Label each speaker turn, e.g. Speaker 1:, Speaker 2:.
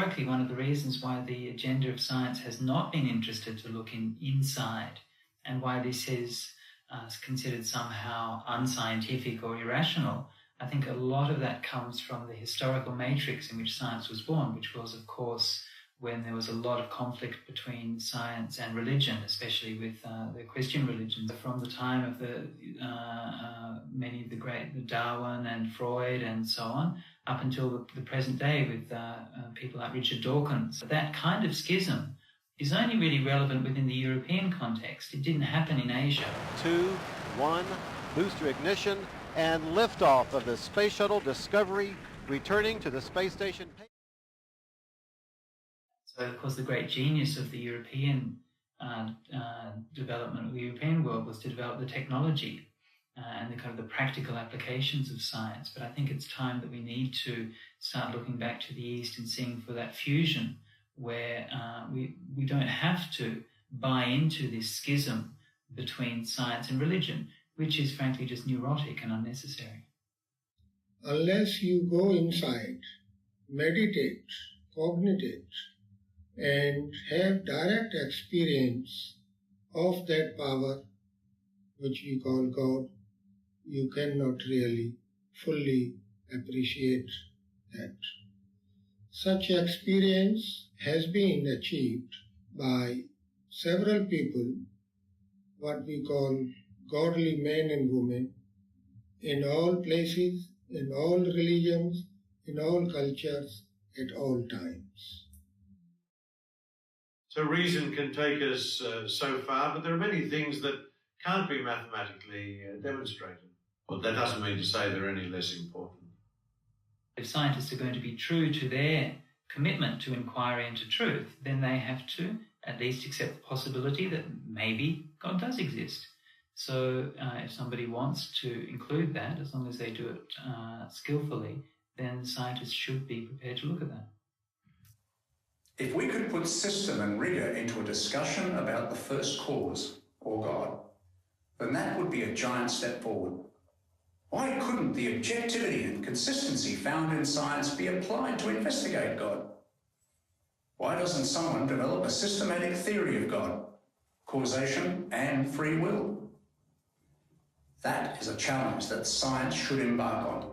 Speaker 1: Historically, one of the reasons why the agenda of science has not been interested to look inside, and why this is considered somehow unscientific or irrational, I think a lot of that comes from the historical matrix in which science was born, which was, of course, when there was a lot of conflict between science and religion, especially with the Christian religions. From the time of many of the great Darwin and Freud and so on, up until the present day with people like Richard Dawkins. That kind of schism is only really relevant within the European context. It didn't happen in Asia.
Speaker 2: 2, 1, booster ignition, and liftoff of the Space Shuttle Discovery, returning to the space station.
Speaker 1: So, of course, the great genius of the European development of the European world was to develop the technology and the kind of the practical applications of science. But I think it's time that we need to start looking back to the East and seeing for that fusion where we don't have to buy into this schism between science and religion, which is frankly just neurotic and unnecessary.
Speaker 3: Unless you go inside, meditate, cognitate, and have direct experience of that power which we call God, you cannot really fully appreciate that. Such experience has been achieved by several people, what we call godly men and women, in all places, in all religions, in all cultures, at all times.
Speaker 4: So reason can take us so far, but there are many things that can't be mathematically demonstrated. But that doesn't mean to say they're any less important.
Speaker 1: If scientists are going to be true to their commitment to inquiry into truth, then they have to at least accept the possibility that maybe God does exist. So if somebody wants to include that, as long as they do it skillfully, then scientists should be prepared to look at that.
Speaker 5: If we could put system and rigour into a discussion about the first cause, or God, then that would be a giant step forward. Why couldn't the objectivity and consistency found in science be applied to investigate God? Why doesn't someone develop a systematic theory of God, causation and free will? That is a challenge that science should embark on.